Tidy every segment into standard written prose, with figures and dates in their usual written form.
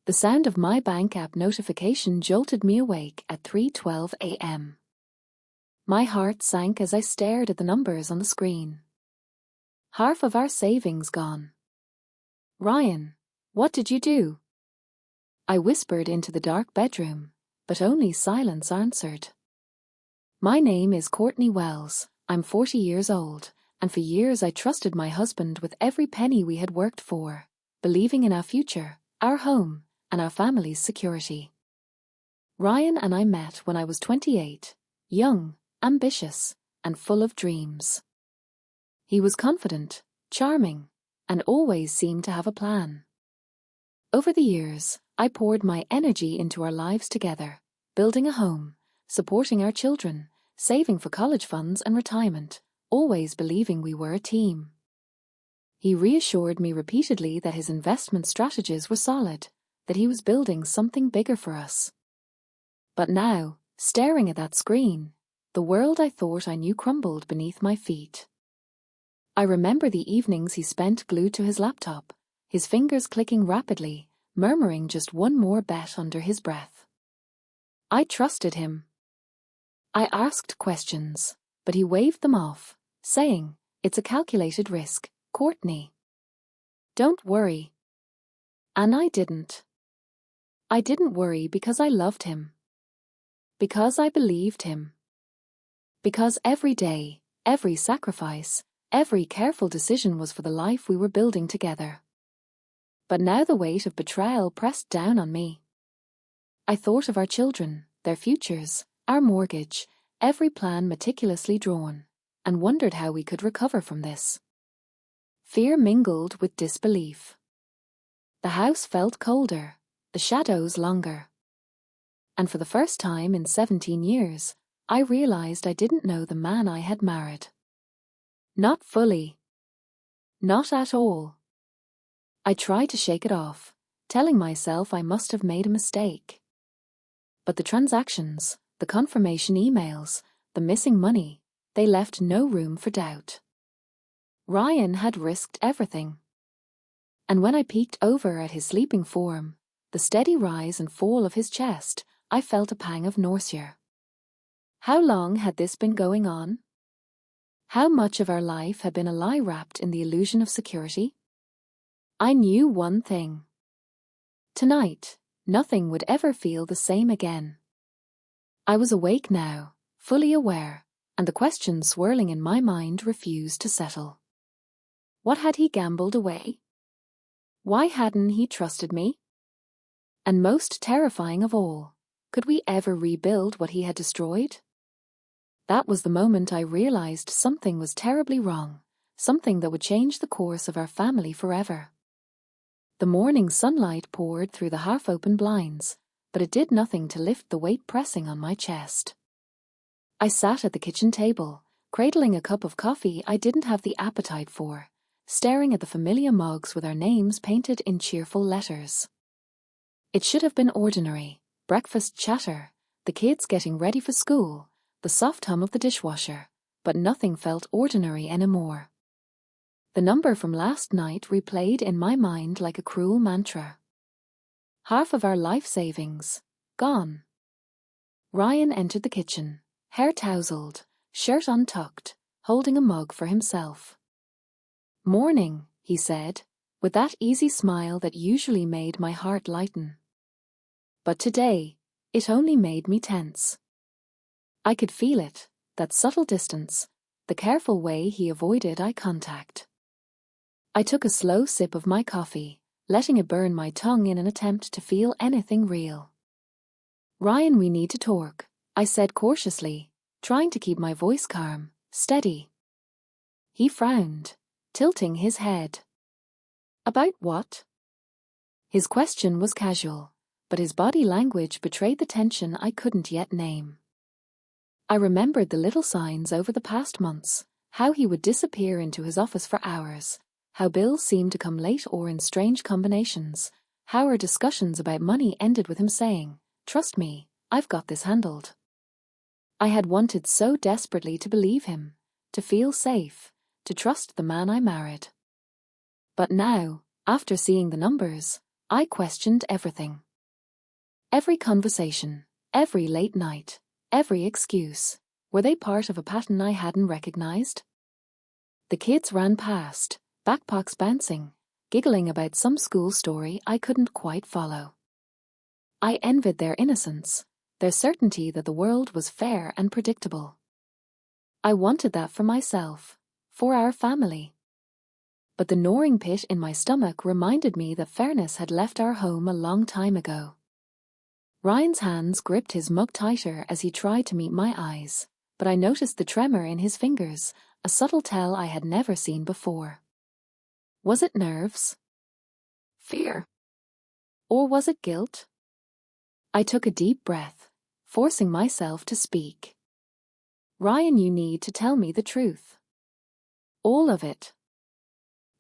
The sound of my bank app notification jolted me awake at 3:12 a.m. My heart sank as I stared at the numbers on the screen. Half of our savings gone. Ryan, what did you do? I whispered into the dark bedroom, but only silence answered. My name is Courtney Wells. I'm 40 years old, and for years I trusted my husband with every penny we had worked for, believing in our future, our home, and our family's security. Ryan and I met when I was 28, young, ambitious, and full of dreams. He was confident, charming, and always seemed to have a plan. Over the years, I poured my energy into our lives together, building a home, supporting our children, saving for college funds and retirement, always believing we were a team. He reassured me repeatedly that his investment strategies were solid, that he was building something bigger for us. But now, staring at that screen, the world I thought I knew crumbled beneath my feet. I remember the evenings he spent glued to his laptop, his fingers clicking rapidly, murmuring just one more bet under his breath. I trusted him. I asked questions, but he waved them off, saying, "It's a calculated risk, Courtney. Don't worry." And I didn't. I didn't worry because I loved him. Because I believed him. Because every day, every sacrifice, every careful decision was for the life we were building together. But now the weight of betrayal pressed down on me. I thought of our children, their futures, our mortgage, every plan meticulously drawn, and wondered how we could recover from this. Fear mingled with disbelief. The house felt colder, the shadows longer. And for the first time in 17 years, I realized I didn't know the man I had married. Not fully. Not at all. I tried to shake it off, telling myself I must have made a mistake. But the transactions, the confirmation emails, the missing money, they left no room for doubt. Ryan had risked everything. And when I peeked over at his sleeping form, the steady rise and fall of his chest, I felt a pang of nausea. How long had this been going on? How much of our life had been a lie wrapped in the illusion of security? I knew one thing. Tonight, nothing would ever feel the same again. I was awake now, fully aware, and the questions swirling in my mind refused to settle. What had he gambled away? Why hadn't he trusted me? And most terrifying of all, could we ever rebuild what he had destroyed? That was the moment I realized something was terribly wrong, something that would change the course of our family forever. The morning sunlight poured through the half-open blinds, but it did nothing to lift the weight pressing on my chest. I sat at the kitchen table, cradling a cup of coffee I didn't have the appetite for, staring at the familiar mugs with our names painted in cheerful letters. It should have been ordinary, breakfast chatter, the kids getting ready for school, the soft hum of the dishwasher, but nothing felt ordinary anymore. The number from last night replayed in my mind like a cruel mantra. Half of our life savings, gone. Ryan entered the kitchen, hair tousled, shirt untucked, holding a mug for himself. "Morning," he said, with that easy smile that usually made my heart lighten. But today, it only made me tense. I could feel it, that subtle distance, the careful way he avoided eye contact. I took a slow sip of my coffee, letting it burn my tongue in an attempt to feel anything real. "Ryan, we need to talk," I said cautiously, trying to keep my voice calm, steady. He frowned, tilting his head. "About what?" His question was casual, but his body language betrayed the tension I couldn't yet name. I remembered the little signs over the past months, how he would disappear into his office for hours, how bills seemed to come late or in strange combinations, how our discussions about money ended with him saying, "Trust me, I've got this handled." I had wanted so desperately to believe him, to feel safe, to trust the man I married. But now, after seeing the numbers, I questioned everything. Every conversation, every late night, every excuse. Were they part of a pattern I hadn't recognized? The kids ran past, backpacks bouncing, giggling about some school story I couldn't quite follow. I envied their innocence, their certainty that the world was fair and predictable. I wanted that for myself, for our family. But the gnawing pit in my stomach reminded me that fairness had left our home a long time ago. Ryan's hands gripped his mug tighter as he tried to meet my eyes, but I noticed the tremor in his fingers, a subtle tell I had never seen before. Was it nerves? Fear? Or was it guilt? I took a deep breath, forcing myself to speak. Ryan, you need to tell me the truth. All of it.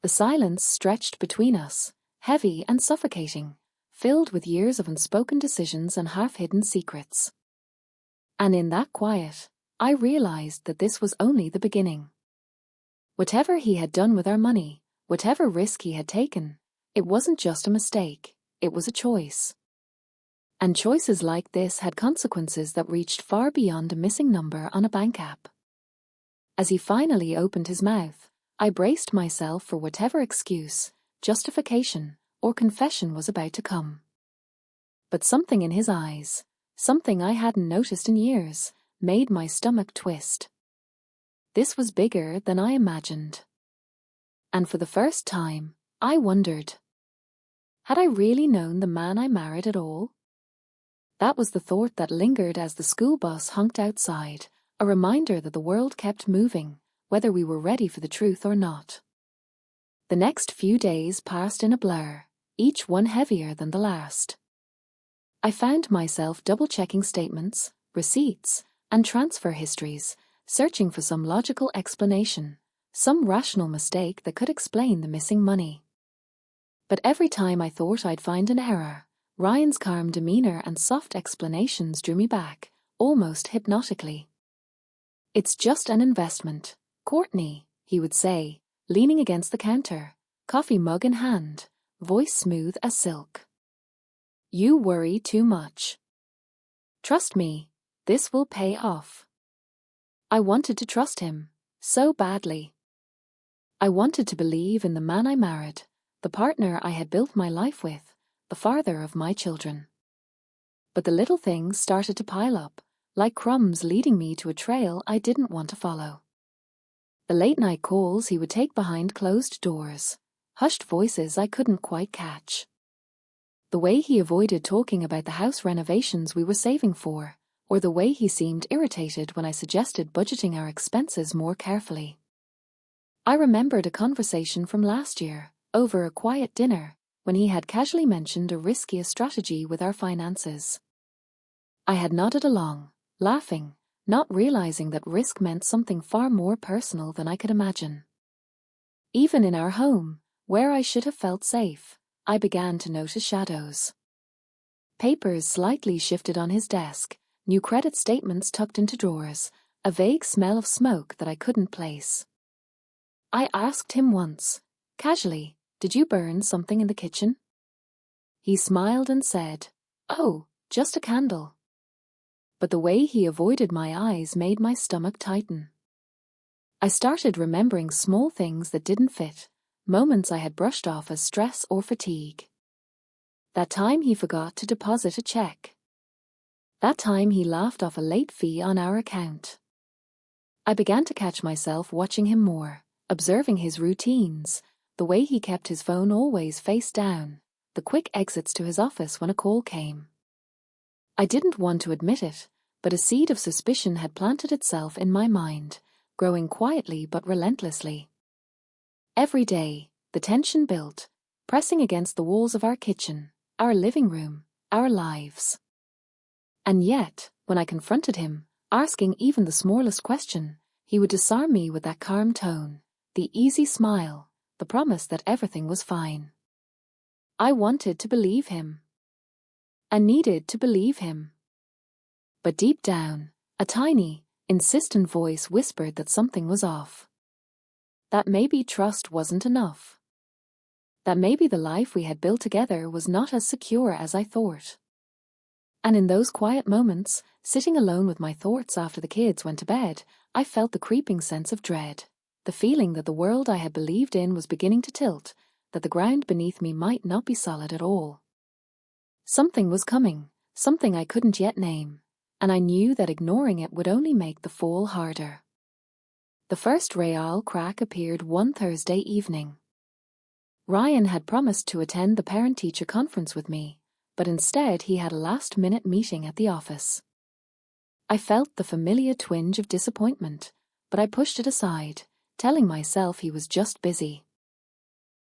The silence stretched between us, heavy and suffocating, filled with years of unspoken decisions and half-hidden secrets. And in that quiet, I realized that this was only the beginning. Whatever he had done with our money, whatever risk he had taken, it wasn't just a mistake, it was a choice. And choices like this had consequences that reached far beyond a missing number on a bank app. As he finally opened his mouth, I braced myself for whatever excuse, justification, or confession was about to come. But something in his eyes, something I hadn't noticed in years, made my stomach twist. This was bigger than I imagined. And for the first time, I wondered, had I really known the man I married at all? That was the thought that lingered as the school bus honked outside, a reminder that the world kept moving, whether we were ready for the truth or not. The next few days passed in a blur, each one heavier than the last. I found myself double-checking statements, receipts, and transfer histories, searching for some logical explanation, some rational mistake that could explain the missing money. But every time I thought I'd find an error, Ryan's calm demeanor and soft explanations drew me back, almost hypnotically. It's just an investment, Courtney, he would say, leaning against the counter, coffee mug in hand, voice smooth as silk. You worry too much. Trust me, this will pay off. I wanted to trust him, so badly. I wanted to believe in the man I married, the partner I had built my life with, the father of my children. But the little things started to pile up, like crumbs leading me to a trail I didn't want to follow. The late-night calls he would take behind closed doors, hushed voices I couldn't quite catch. The way he avoided talking about the house renovations we were saving for, or the way he seemed irritated when I suggested budgeting our expenses more carefully. I remembered a conversation from last year, over a quiet dinner, when he had casually mentioned a riskier strategy with our finances. I had nodded along, laughing, not realizing that risk meant something far more personal than I could imagine. Even in our home, where I should have felt safe, I began to notice shadows. Papers slightly shifted on his desk, new credit statements tucked into drawers, a vague smell of smoke that I couldn't place. I asked him once, casually, did you burn something in the kitchen? He smiled and said, oh, just a candle. But the way he avoided my eyes made my stomach tighten. I started remembering small things that didn't fit, moments I had brushed off as stress or fatigue. That time he forgot to deposit a check. That time he laughed off a late fee on our account. I began to catch myself watching him more, observing his routines, the way he kept his phone always face down, the quick exits to his office when a call came. I didn't want to admit it, but a seed of suspicion had planted itself in my mind, growing quietly but relentlessly. Every day, the tension built, pressing against the walls of our kitchen, our living room, our lives. And yet, when I confronted him, asking even the smallest question, he would disarm me with that calm tone, the easy smile, the promise that everything was fine. I wanted to believe him. I needed to believe him. But deep down, a tiny, insistent voice whispered that something was off. That maybe trust wasn't enough. that maybe the life we had built together was not as secure as I thought. And in those quiet moments, sitting alone with my thoughts after the kids went to bed, I felt the creeping sense of dread, the feeling that the world I had believed in was beginning to tilt, that the ground beneath me might not be solid at all. Something was coming, something I couldn't yet name, and I knew that ignoring it would only make the fall harder. The first real crack appeared one Thursday evening. Ryan had promised to attend the parent-teacher conference with me, but instead he had a last-minute meeting at the office. I felt the familiar twinge of disappointment, but I pushed it aside, telling myself he was just busy.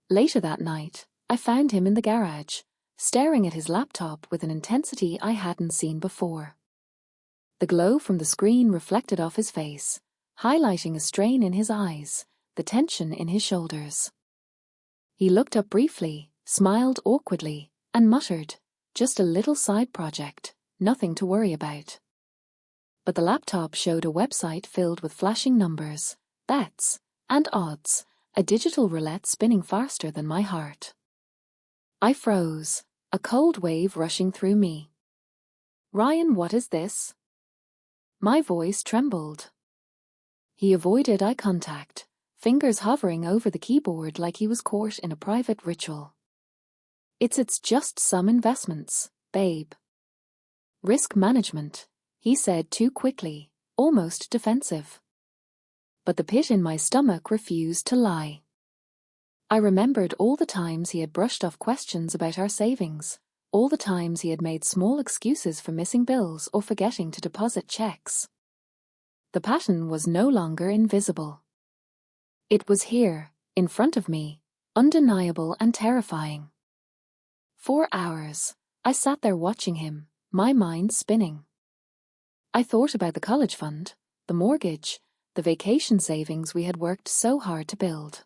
Later that night, I found him in the garage, staring at his laptop with an intensity I hadn't seen before. The glow from the screen reflected off his face, highlighting a strain in his eyes, the tension in his shoulders. He looked up briefly, smiled awkwardly, and muttered, "Just a little side project, nothing to worry about." But the laptop showed a website filled with flashing numbers, bets, and odds, a digital roulette spinning faster than my heart. I froze, a cold wave rushing through me. "Ryan, what is this?" My voice trembled. He avoided eye contact, fingers hovering over the keyboard like he was caught in a private ritual. It's just some investments, babe. Risk management," he said too quickly, almost defensive. But the pit in my stomach refused to lie. I remembered all the times he had brushed off questions about our savings, all the times he had made small excuses for missing bills or forgetting to deposit checks. The pattern was no longer invisible. It was here, in front of me, undeniable and terrifying. For hours, I sat there watching him, my mind spinning. I thought about the college fund, the mortgage, the vacation savings we had worked so hard to build.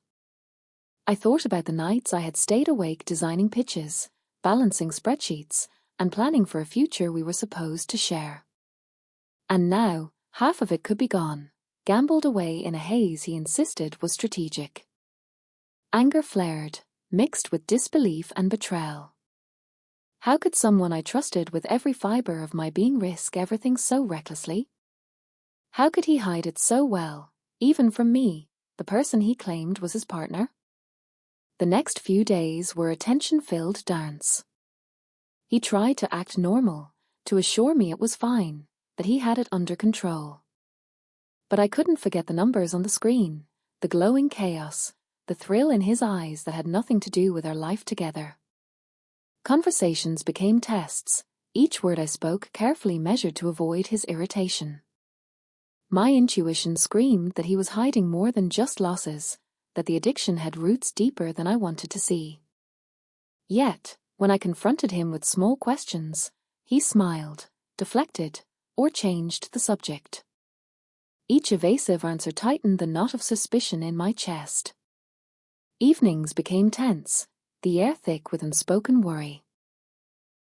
I thought about the nights I had stayed awake designing pitches, balancing spreadsheets, and planning for a future we were supposed to share. And now, half of it could be gone, gambled away in a haze he insisted was strategic. Anger flared, mixed with disbelief and betrayal. How could someone I trusted with every fiber of my being risk everything so recklessly? How could he hide it so well, even from me, the person he claimed was his partner? The next few days were a tension-filled dance. He tried to act normal, to assure me it was fine, that he had it under control. But I couldn't forget the numbers on the screen, the glowing chaos, the thrill in his eyes that had nothing to do with our life together. Conversations became tests, each word I spoke carefully measured to avoid his irritation. My intuition screamed that he was hiding more than just losses, that the addiction had roots deeper than I wanted to see. Yet, when I confronted him with small questions, he smiled, deflected, or changed the subject. Each evasive answer tightened the knot of suspicion in my chest. Evenings became tense, the air thick with unspoken worry.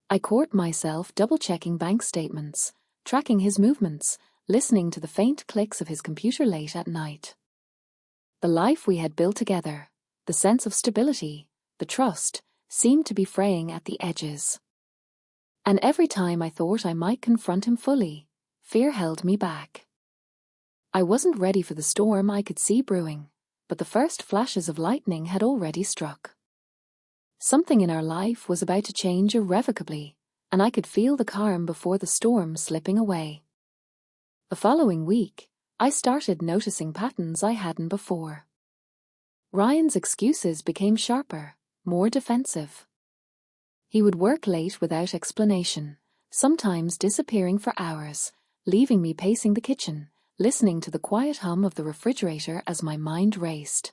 I caught myself double-checking bank statements, tracking his movements, listening to the faint clicks of his computer late at night. The life we had built together, the sense of stability, the trust, seemed to be fraying at the edges. And every time I thought I might confront him fully, fear held me back. I wasn't ready for the storm I could see brewing, but the first flashes of lightning had already struck. Something in our life was about to change irrevocably, and I could feel the calm before the storm slipping away. The following week, I started noticing patterns I hadn't before. Ryan's excuses became sharper, more defensive. He would work late without explanation, sometimes disappearing for hours, leaving me pacing the kitchen, listening to the quiet hum of the refrigerator as my mind raced.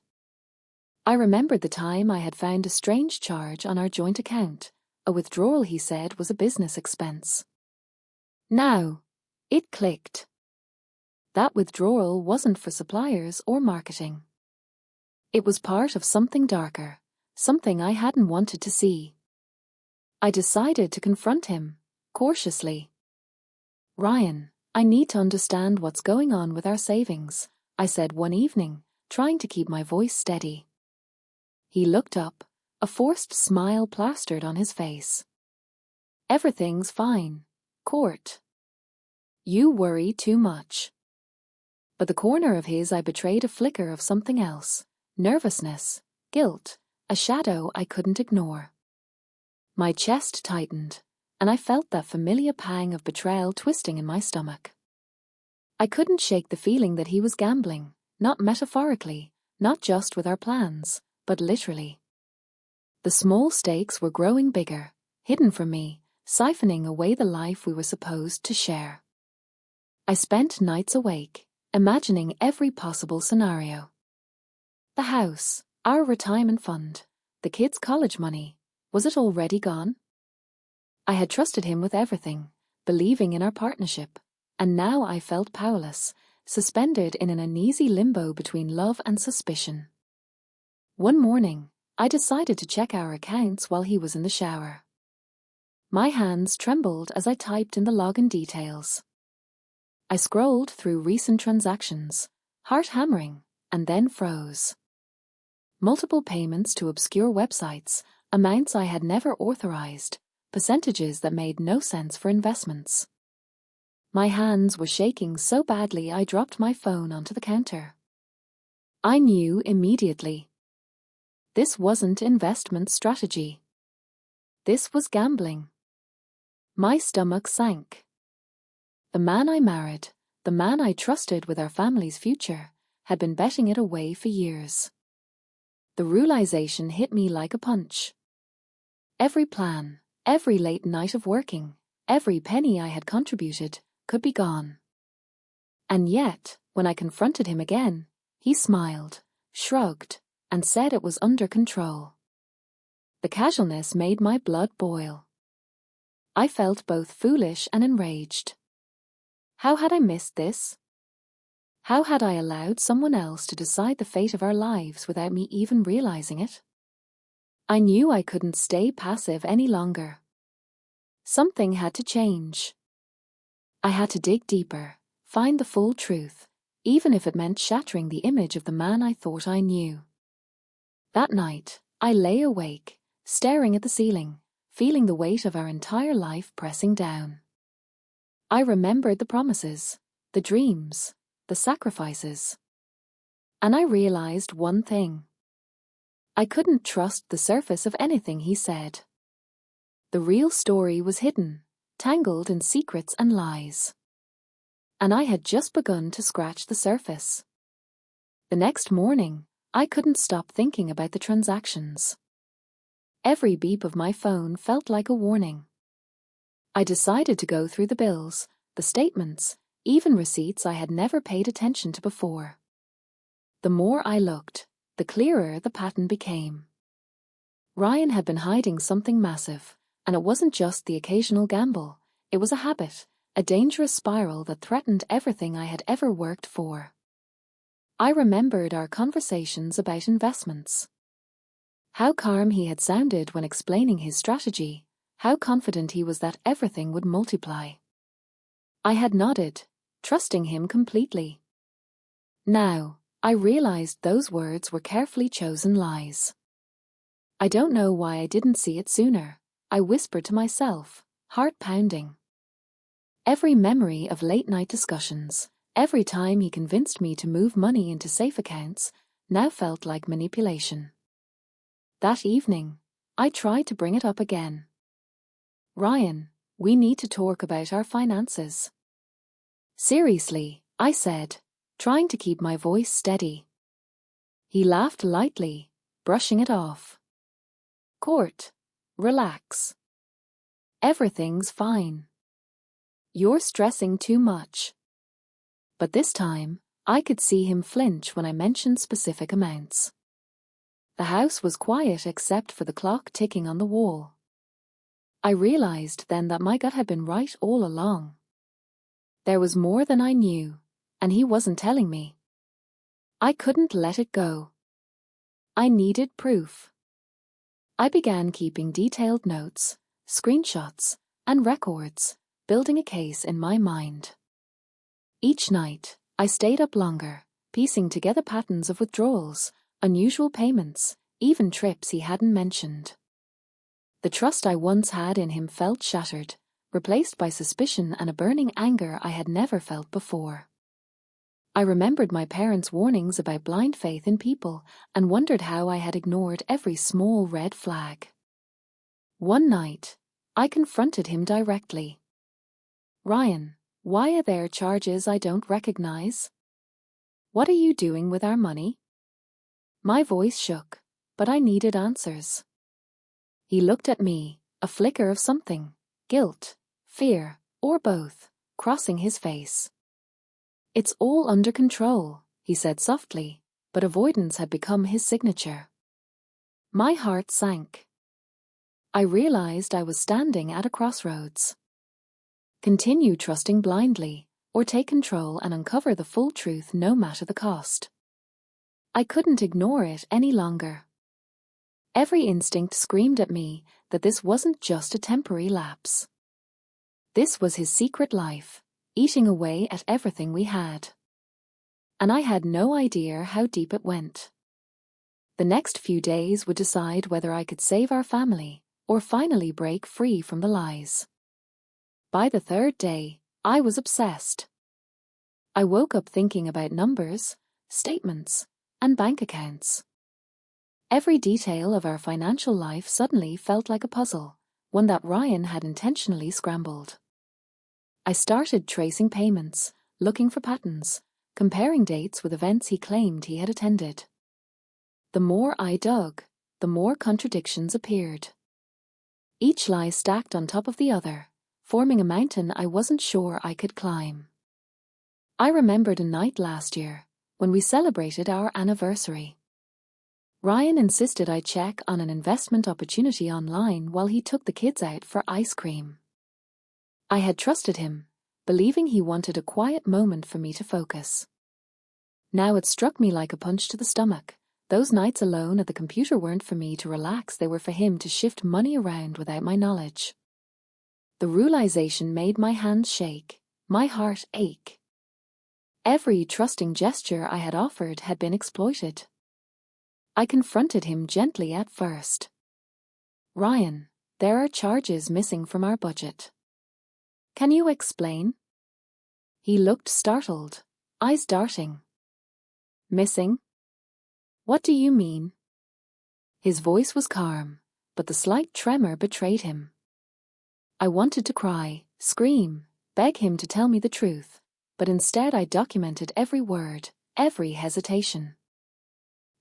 I remembered the time I had found a strange charge on our joint account, a withdrawal he said was a business expense. Now, it clicked. That withdrawal wasn't for suppliers or marketing. It was part of something darker, something I hadn't wanted to see. I decided to confront him, cautiously. "Ryan, I need to understand what's going on with our savings," I said one evening, trying to keep my voice steady. He looked up, a forced smile plastered on his face. "Everything's fine, Court. You worry too much." But the corner of his eye betrayed a flicker of something else: nervousness, guilt, a shadow I couldn't ignore. My chest tightened, and I felt that familiar pang of betrayal twisting in my stomach. I couldn't shake the feeling that he was gambling, not metaphorically, not just with our plans, but literally. The small stakes were growing bigger, hidden from me, siphoning away the life we were supposed to share. I spent nights awake, imagining every possible scenario. The house, our retirement fund, the kids' college money, was it already gone? I had trusted him with everything, believing in our partnership, and now I felt powerless, suspended in an uneasy limbo between love and suspicion. One morning, I decided to check our accounts while he was in the shower. My hands trembled as I typed in the login details. I scrolled through recent transactions, heart hammering, and then froze. Multiple payments to obscure websites, amounts I had never authorized, percentages that made no sense for investments. My hands were shaking so badly I dropped my phone onto the counter. I knew immediately. This wasn't investment strategy. This was gambling. My stomach sank. The man I married, the man I trusted with our family's future, had been betting it away for years. The realization hit me like a punch. Every plan, every late night of working, every penny I had contributed, could be gone. And yet, when I confronted him again, he smiled, shrugged, and said it was under control. The casualness made my blood boil. I felt both foolish and enraged. How had I missed this? How had I allowed someone else to decide the fate of our lives without me even realizing it? I knew I couldn't stay passive any longer. Something had to change. I had to dig deeper, find the full truth, even if it meant shattering the image of the man I thought I knew. That night, I lay awake, staring at the ceiling, feeling the weight of our entire life pressing down. I remembered the promises, the dreams, the sacrifices. And I realized one thing. I couldn't trust the surface of anything he said. The real story was hidden, tangled in secrets and lies. And I had just begun to scratch the surface. The next morning, I couldn't stop thinking about the transactions. Every beep of my phone felt like a warning. I decided to go through the bills, the statements, even receipts I had never paid attention to before. The more I looked, the clearer the pattern became. Ryan had been hiding something massive, and it wasn't just the occasional gamble, it was a habit, a dangerous spiral that threatened everything I had ever worked for. I remembered our conversations about investments. How calm he had sounded when explaining his strategy, how confident he was that everything would multiply. I had nodded, trusting him completely. Now, I realized those words were carefully chosen lies. I don't know why I didn't see it sooner, I whispered to myself, heart pounding. Every memory of late-night discussions, every time he convinced me to move money into safe accounts, now felt like manipulation. That evening, I tried to bring it up again. "Ryan, we need to talk about our finances." "Seriously," I said, trying to keep my voice steady. He laughed lightly, brushing it off. "Court, relax. Everything's fine. You're stressing too much." But this time, I could see him flinch when I mentioned specific amounts. The house was quiet except for the clock ticking on the wall. I realized then that my gut had been right all along. There was more than I knew, and he wasn't telling me. I couldn't let it go. I needed proof. I began keeping detailed notes, screenshots, and records, building a case in my mind. Each night, I stayed up longer, piecing together patterns of withdrawals, unusual payments, even trips he hadn't mentioned. The trust I once had in him felt shattered, replaced by suspicion and a burning anger I had never felt before. I remembered my parents' warnings about blind faith in people and wondered how I had ignored every small red flag. One night, I confronted him directly. "Ryan, why are there charges I don't recognize? What are you doing with our money?" My voice shook, but I needed answers. He looked at me, a flicker of something, guilt, fear, or both, crossing his face. "It's all under control," he said softly, but avoidance had become his signature. My heart sank. I realized I was standing at a crossroads. Continue trusting blindly, or take control and uncover the full truth no matter the cost. I couldn't ignore it any longer. Every instinct screamed at me that this wasn't just a temporary lapse. This was his secret life, eating away at everything we had. And I had no idea how deep it went. The next few days would decide whether I could save our family or finally break free from the lies. By the third day, I was obsessed. I woke up thinking about numbers, statements, and bank accounts. Every detail of our financial life suddenly felt like a puzzle, one that Ryan had intentionally scrambled. I started tracing payments, looking for patterns, comparing dates with events he claimed he had attended. The more I dug, the more contradictions appeared. Each lie stacked on top of the other, forming a mountain I wasn't sure I could climb. I remembered a night last year, when we celebrated our anniversary. Ryan insisted I check on an investment opportunity online while he took the kids out for ice cream. I had trusted him, believing he wanted a quiet moment for me to focus. Now it struck me like a punch to the stomach. Those nights alone at the computer weren't for me to relax, they were for him to shift money around without my knowledge. The realization made my hands shake, my heart ache. Every trusting gesture I had offered had been exploited. I confronted him gently at first. "Ryan, there are charges missing from our budget. Can you explain?" He looked startled, eyes darting. "Missing? What do you mean?" His voice was calm, but the slight tremor betrayed him. I wanted to cry, scream, beg him to tell me the truth, but instead I documented every word, every hesitation.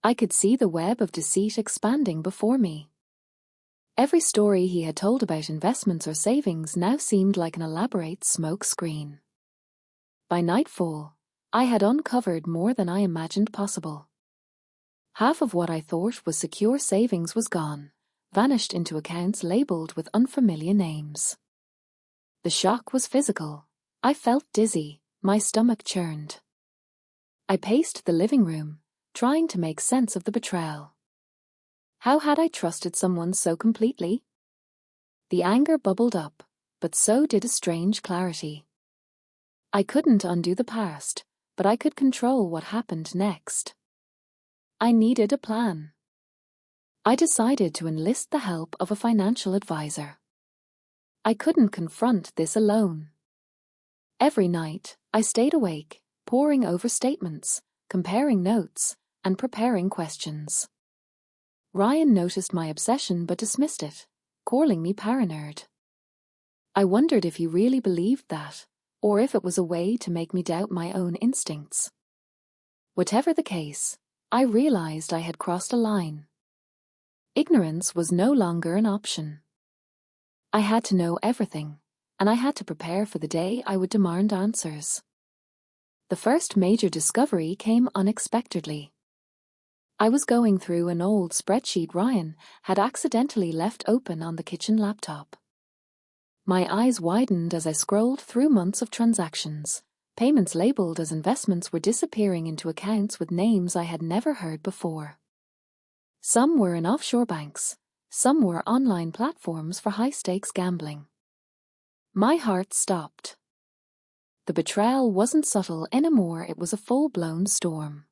I could see the web of deceit expanding before me. Every story he had told about investments or savings now seemed like an elaborate smoke screen. By nightfall, I had uncovered more than I imagined possible. Half of what I thought was secure savings was gone, vanished into accounts labeled with unfamiliar names. The shock was physical. I felt dizzy, my stomach churned. I paced the living room, trying to make sense of the betrayal. How had I trusted someone so completely? The anger bubbled up, but so did a strange clarity. I couldn't undo the past, but I could control what happened next. I needed a plan. I decided to enlist the help of a financial advisor. I couldn't confront this alone. Every night, I stayed awake, poring over statements, comparing notes, and preparing questions. Ryan noticed my obsession but dismissed it, calling me paranoid. I wondered if he really believed that, or if it was a way to make me doubt my own instincts. Whatever the case, I realized I had crossed a line. Ignorance was no longer an option. I had to know everything, and I had to prepare for the day I would demand answers. The first major discovery came unexpectedly. I was going through an old spreadsheet Ryan had accidentally left open on the kitchen laptop. My eyes widened as I scrolled through months of transactions. Payments labeled as investments were disappearing into accounts with names I had never heard before. Some were in offshore banks, some were online platforms for high-stakes gambling. My heart stopped. The betrayal wasn't subtle anymore, it was a full-blown storm.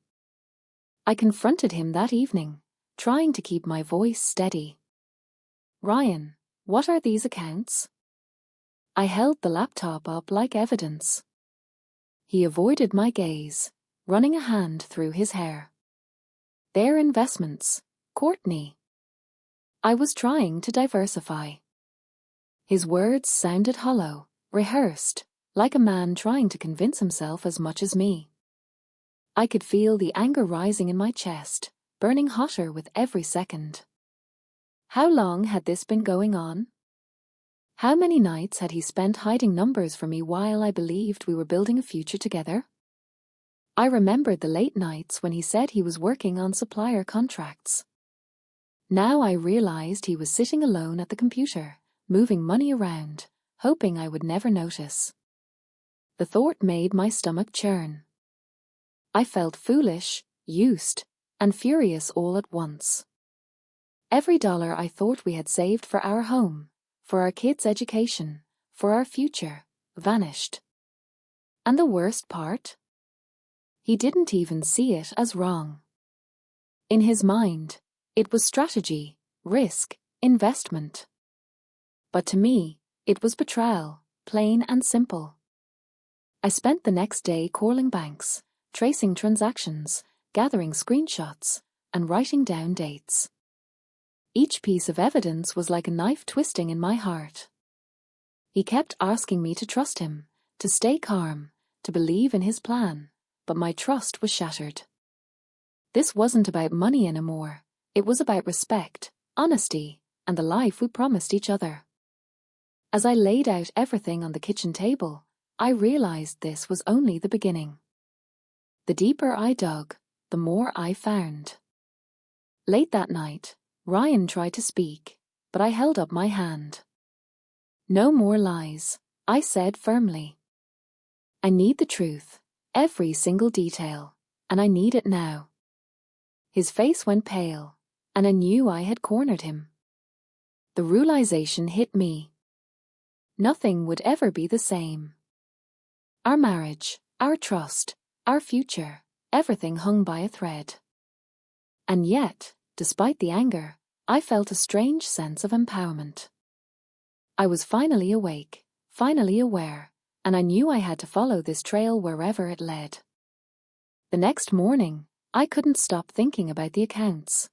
I confronted him that evening, trying to keep my voice steady. "Ryan, what are these accounts?" I held the laptop up like evidence. He avoided my gaze, running a hand through his hair. "They're investments, Courtney." I was trying to diversify. His words sounded hollow, rehearsed, like a man trying to convince himself as much as me. I could feel the anger rising in my chest, burning hotter with every second. How long had this been going on? How many nights had he spent hiding numbers from me while I believed we were building a future together? I remembered the late nights when he said he was working on supplier contracts. Now I realized he was sitting alone at the computer, moving money around, hoping I would never notice. The thought made my stomach churn. I felt foolish, used, and furious all at once. Every dollar I thought we had saved for our home, for our kids' education, for our future, vanished. And the worst part? He didn't even see it as wrong. In his mind, it was strategy, risk, investment. But to me, it was betrayal, plain and simple. I spent the next day calling banks, tracing transactions, gathering screenshots, and writing down dates. Each piece of evidence was like a knife twisting in my heart. He kept asking me to trust him, to stay calm, to believe in his plan, but my trust was shattered. This wasn't about money anymore. It was about respect, honesty, and the life we promised each other. As I laid out everything on the kitchen table, I realized this was only the beginning. The deeper I dug, the more I found. Late that night, Ryan tried to speak, but I held up my hand. "No more lies," I said firmly. "I need the truth, every single detail, and I need it now." His face went pale, and I knew I had cornered him. The realization hit me. Nothing would ever be the same. Our marriage, our trust, our future, everything hung by a thread. And yet, despite the anger, I felt a strange sense of empowerment. I was finally awake, finally aware, and I knew I had to follow this trail wherever it led. The next morning, I couldn't stop thinking about the accounts.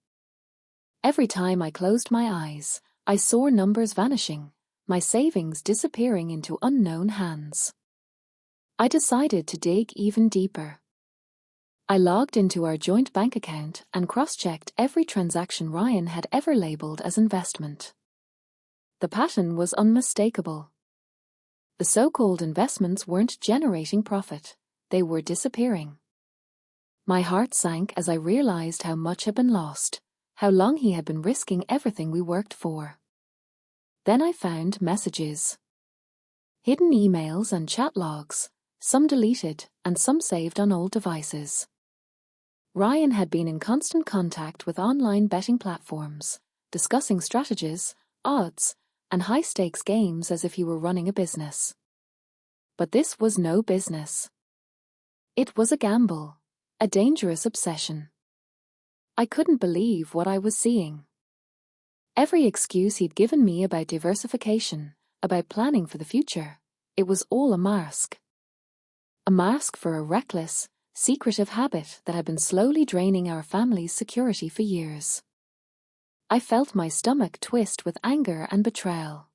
Every time I closed my eyes, I saw numbers vanishing, my savings disappearing into unknown hands. I decided to dig even deeper. I logged into our joint bank account and cross-checked every transaction Ryan had ever labeled as investment. The pattern was unmistakable. The so-called investments weren't generating profit, they were disappearing. My heart sank as I realized how much had been lost, how long he had been risking everything we worked for. Then I found messages. Hidden emails and chat logs, some deleted and some saved on old devices. Ryan had been in constant contact with online betting platforms, discussing strategies, odds, and high-stakes games as if he were running a business. But this was no business. It was a gamble, a dangerous obsession. I couldn't believe what I was seeing. Every excuse he'd given me about diversification, about planning for the future, it was all a mask. A mask for a reckless, secretive habit that had been slowly draining our family's security for years. I felt my stomach twist with anger and betrayal.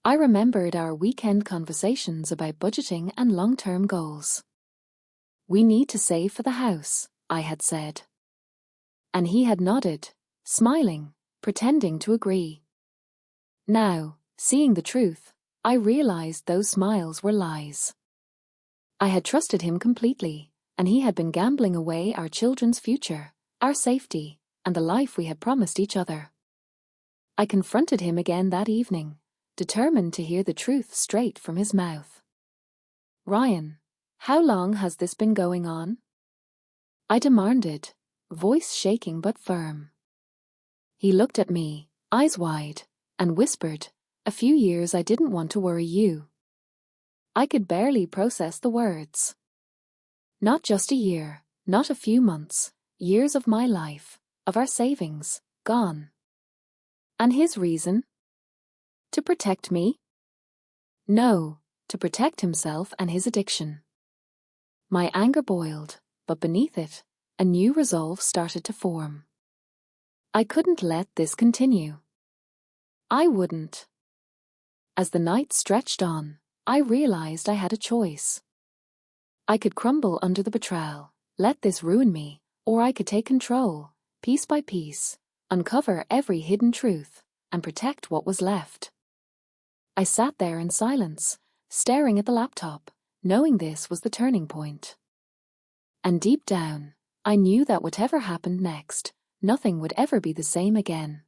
I remembered our weekend conversations about budgeting and long-term goals. "We need to save for the house," I had said. And he had nodded, smiling, pretending to agree. Now, seeing the truth, I realized those smiles were lies. I had trusted him completely, and he had been gambling away our children's future, our safety, and the life we had promised each other. I confronted him again that evening, determined to hear the truth straight from his mouth. "Ryan, how long has this been going on?" I demanded, voice shaking but firm. He looked at me, eyes wide, and whispered, "A few years. I didn't want to worry you." I could barely process the words. Not just a year, not a few months, years of my life, of our savings, gone. And his reason? To protect me? No, to protect himself and his addiction. My anger boiled, but beneath it, a new resolve started to form. I couldn't let this continue. I wouldn't. As the night stretched on, I realized I had a choice. I could crumble under the betrayal, let this ruin me, or I could take control, piece by piece, uncover every hidden truth, and protect what was left. I sat there in silence, staring at the laptop, knowing this was the turning point. And deep down, I knew that whatever happened next, nothing would ever be the same again.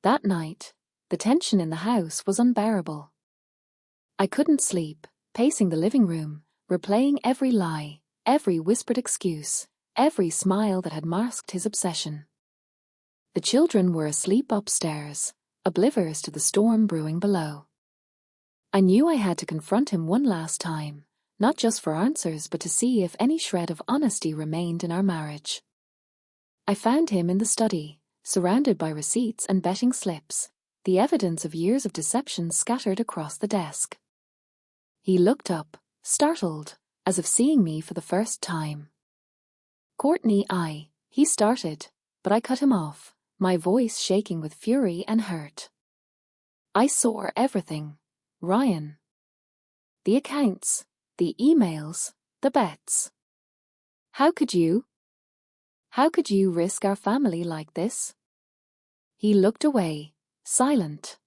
That night, the tension in the house was unbearable. I couldn't sleep, pacing the living room, replaying every lie, every whispered excuse, every smile that had masked his obsession. The children were asleep upstairs, oblivious to the storm brewing below. I knew I had to confront him one last time, not just for answers but to see if any shred of honesty remained in our marriage. I found him in the study, surrounded by receipts and betting slips, the evidence of years of deception scattered across the desk. He looked up, startled, as if seeing me for the first time. "Courtney, he started, but I cut him off, my voice shaking with fury and hurt. "I saw everything, Ryan. The accounts, the emails, the bets. How could you? How could you risk our family like this?" He looked away, silent.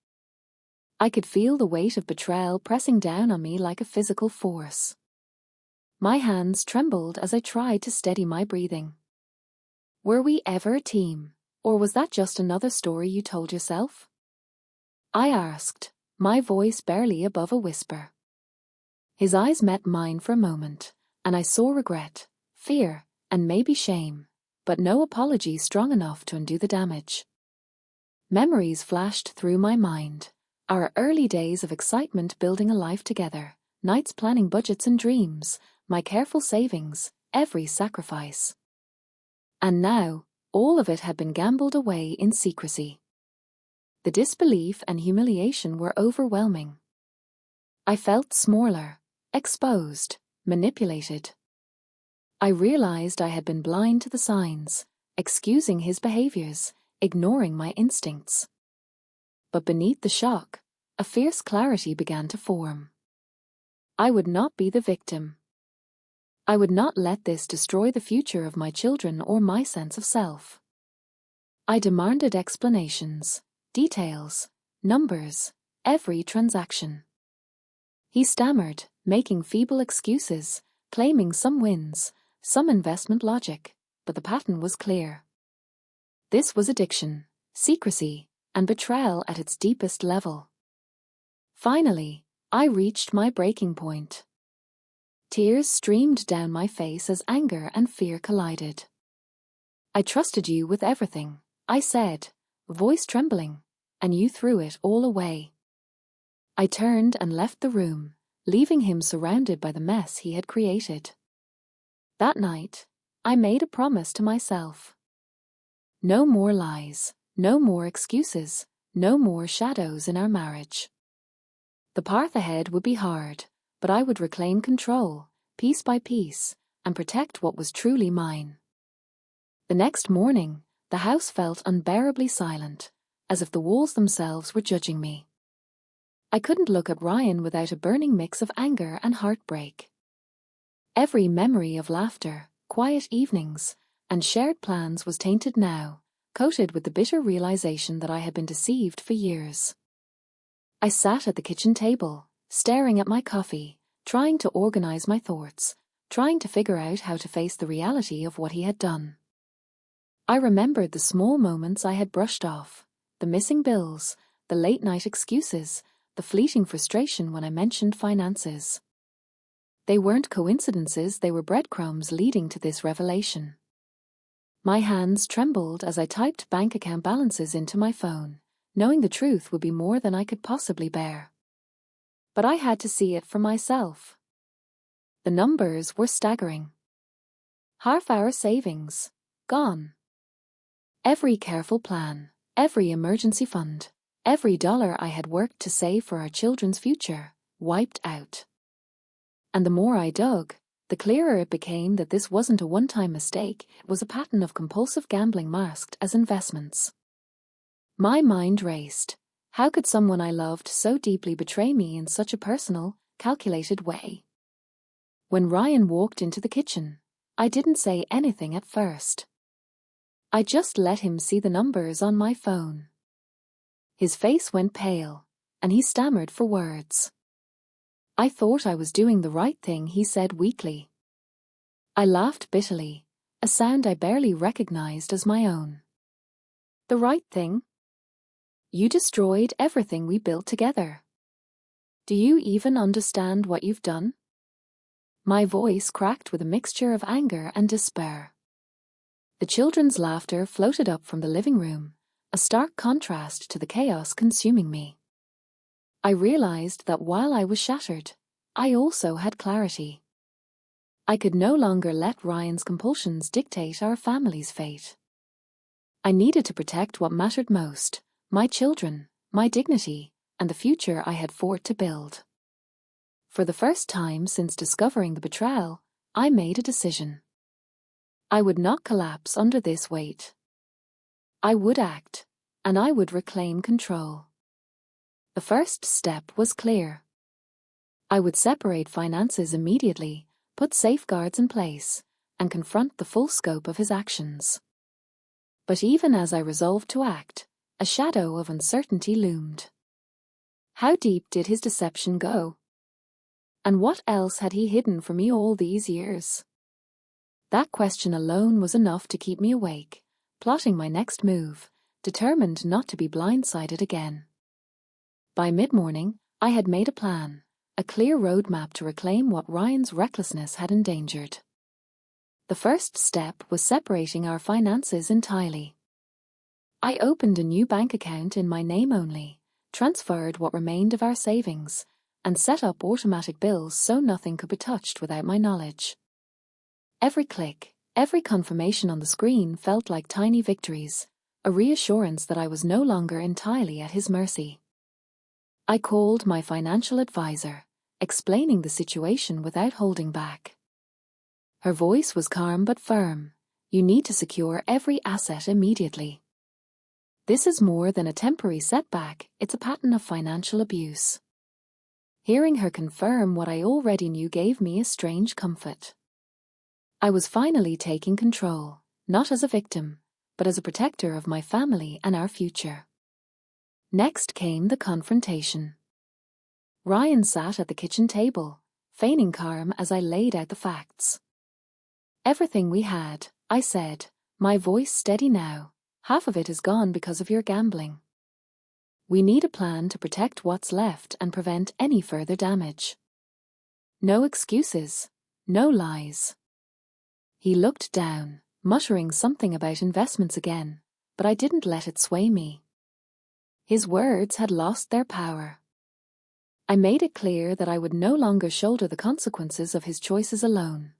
I could feel the weight of betrayal pressing down on me like a physical force. My hands trembled as I tried to steady my breathing. Were we ever a team, or was that just another story you told yourself? I asked, my voice barely above a whisper. His eyes met mine for a moment, and I saw regret, fear, and maybe shame, but no apology strong enough to undo the damage. Memories flashed through my mind, our early days of excitement building a life together, nights planning budgets and dreams, my careful savings, every sacrifice. And now, all of it had been gambled away in secrecy. The disbelief and humiliation were overwhelming. I felt smaller, exposed, manipulated. I realized I had been blind to the signs, excusing his behaviors, ignoring my instincts. But beneath the shock, a fierce clarity began to form. I would not be the victim. I would not let this destroy the future of my children or my sense of self. I demanded explanations, details, numbers, every transaction. He stammered, making feeble excuses, claiming some wins, some investment logic, but the pattern was clear. This was addiction, secrecy, and betrayal at its deepest level. Finally, I reached my breaking point. Tears streamed down my face as anger and fear collided. "I trusted you with everything," I said, voice trembling, "and you threw it all away." I turned and left the room, leaving him surrounded by the mess he had created. That night, I made a promise to myself. No more lies, no more excuses, no more shadows in our marriage. The path ahead would be hard, but I would reclaim control, piece by piece, and protect what was truly mine. The next morning, the house felt unbearably silent, as if the walls themselves were judging me. I couldn't look at Ryan without a burning mix of anger and heartbreak. Every memory of laughter, quiet evenings, and shared plans was tainted now, coated with the bitter realization that I had been deceived for years. I sat at the kitchen table, staring at my coffee, trying to organize my thoughts, trying to figure out how to face the reality of what he had done. I remembered the small moments I had brushed off, the missing bills, the late-night excuses, the fleeting frustration when I mentioned finances. They weren't coincidences, they were breadcrumbs leading to this revelation. My hands trembled as I typed bank account balances into my phone, knowing the truth would be more than I could possibly bear. But I had to see it for myself. The numbers were staggering. Half our savings, gone. Every careful plan, every emergency fund, every dollar I had worked to save for our children's future, wiped out. And the more I dug, the clearer it became that this wasn't a one-time mistake, it was a pattern of compulsive gambling masked as investments. My mind raced. How could someone I loved so deeply betray me in such a personal, calculated way? When Ryan walked into the kitchen, I didn't say anything at first. I just let him see the numbers on my phone. His face went pale, and he stammered for words. I thought I was doing the right thing, he said weakly. I laughed bitterly, a sound I barely recognized as my own. The right thing? You destroyed everything we built together. Do you even understand what you've done? My voice cracked with a mixture of anger and despair. The children's laughter floated up from the living room, a stark contrast to the chaos consuming me. I realized that while I was shattered, I also had clarity. I could no longer let Ryan's compulsions dictate our family's fate. I needed to protect what mattered most, my children, my dignity, and the future I had fought to build. For the first time since discovering the betrayal, I made a decision. I would not collapse under this weight. I would act, and I would reclaim control. The first step was clear. I would separate finances immediately, put safeguards in place, and confront the full scope of his actions. But even as I resolved to act, a shadow of uncertainty loomed. How deep did his deception go? And what else had he hidden from me all these years? That question alone was enough to keep me awake, plotting my next move, determined not to be blindsided again. By mid-morning, I had made a plan, a clear roadmap to reclaim what Ryan's recklessness had endangered. The first step was separating our finances entirely. I opened a new bank account in my name only, transferred what remained of our savings, and set up automatic bills so nothing could be touched without my knowledge. Every click, every confirmation on the screen felt like tiny victories, a reassurance that I was no longer entirely at his mercy. I called my financial advisor, explaining the situation without holding back. Her voice was calm but firm. You need to secure every asset immediately. This is more than a temporary setback, it's a pattern of financial abuse. Hearing her confirm what I already knew gave me a strange comfort. I was finally taking control, not as a victim, but as a protector of my family and our future. Next came the confrontation. Ryan sat at the kitchen table, feigning calm as I laid out the facts. Everything we had, I said, my voice steady now, half of it is gone because of your gambling. We need a plan to protect what's left and prevent any further damage. No excuses, no lies. He looked down, muttering something about investments again, but I didn't let it sway me. His words had lost their power. I made it clear that I would no longer shoulder the consequences of his choices alone.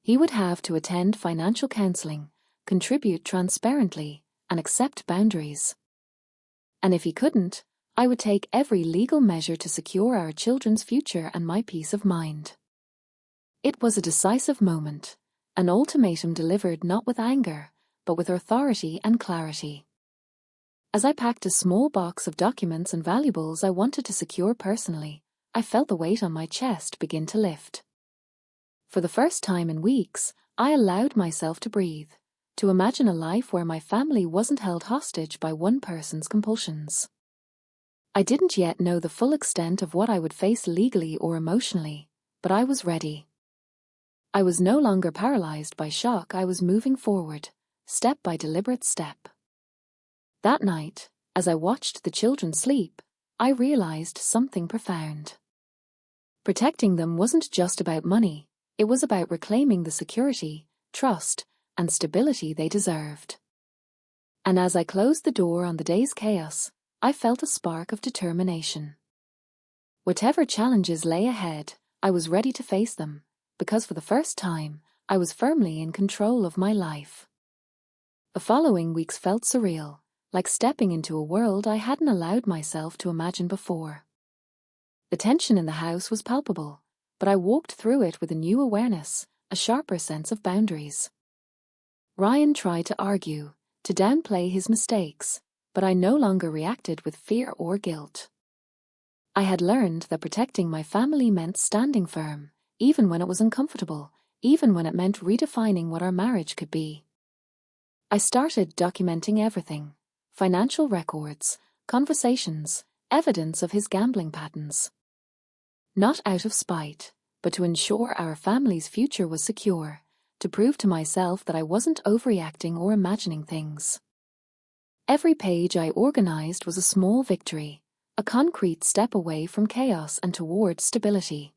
He would have to attend financial counseling, contribute transparently, and accept boundaries. And if he couldn't, I would take every legal measure to secure our children's future and my peace of mind. It was a decisive moment, an ultimatum delivered not with anger, but with authority and clarity. As I packed a small box of documents and valuables I wanted to secure personally, I felt the weight on my chest begin to lift. For the first time in weeks, I allowed myself to breathe, to imagine a life where my family wasn't held hostage by one person's compulsions. I didn't yet know the full extent of what I would face legally or emotionally, but I was ready. I was no longer paralyzed by shock, I was moving forward, step by deliberate step. That night, as I watched the children sleep, I realized something profound. Protecting them wasn't just about money, it was about reclaiming the security, trust, and stability they deserved. And as I closed the door on the day's chaos, I felt a spark of determination. Whatever challenges lay ahead, I was ready to face them, because for the first time, I was firmly in control of my life. The following weeks felt surreal, like stepping into a world I hadn't allowed myself to imagine before. The tension in the house was palpable, but I walked through it with a new awareness, a sharper sense of boundaries. Ryan tried to argue, to downplay his mistakes, but I no longer reacted with fear or guilt. I had learned that protecting my family meant standing firm, even when it was uncomfortable, even when it meant redefining what our marriage could be. I started documenting everything: financial records, conversations, evidence of his gambling patterns. Not out of spite, but to ensure our family's future was secure, to prove to myself that I wasn't overreacting or imagining things. Every page I organized was a small victory, a concrete step away from chaos and toward stability.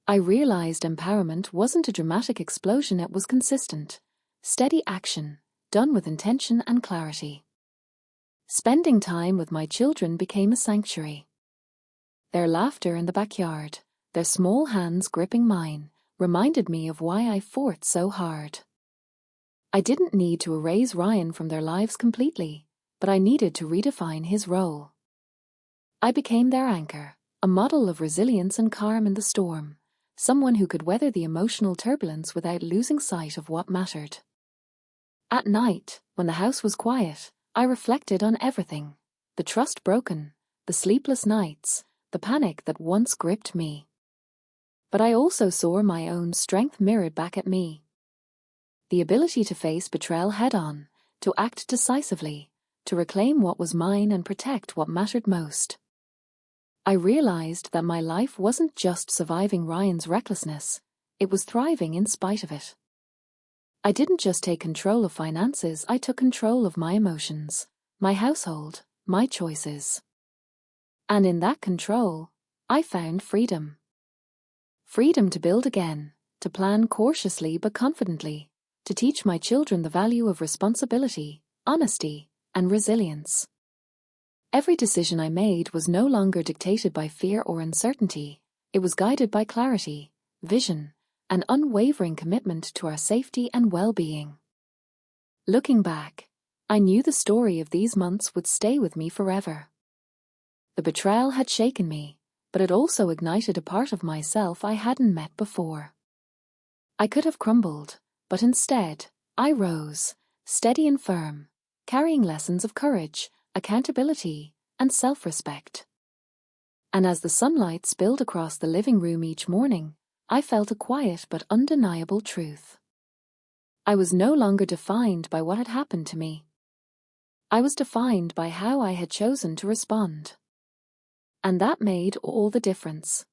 I realized empowerment wasn't a dramatic explosion, it was consistent, steady action, done with intention and clarity. Spending time with my children became a sanctuary. Their laughter in the backyard, their small hands gripping mine, reminded me of why I fought so hard. I didn't need to erase Ryan from their lives completely, but I needed to redefine his role. I became their anchor, a model of resilience and calm in the storm, someone who could weather the emotional turbulence without losing sight of what mattered. At night, when the house was quiet, I reflected on everything: the trust broken, the sleepless nights, the panic that once gripped me. But I also saw my own strength mirrored back at me. The ability to face betrayal head-on, to act decisively, to reclaim what was mine and protect what mattered most. I realized that my life wasn't just surviving Ryan's recklessness, it was thriving in spite of it. I didn't just take control of finances, I took control of my emotions, my household, my choices. And in that control, I found freedom. Freedom to build again, to plan cautiously but confidently, to teach my children the value of responsibility, honesty, and resilience. Every decision I made was no longer dictated by fear or uncertainty, it was guided by clarity, vision, and unwavering commitment to our safety and well-being. Looking back, I knew the story of these months would stay with me forever. The betrayal had shaken me, but it also ignited a part of myself I hadn't met before. I could have crumbled, but instead, I rose, steady and firm, carrying lessons of courage, accountability, and self-respect. And as the sunlight spilled across the living room each morning, I felt a quiet but undeniable truth. I was no longer defined by what had happened to me. I was defined by how I had chosen to respond. And that made all the difference.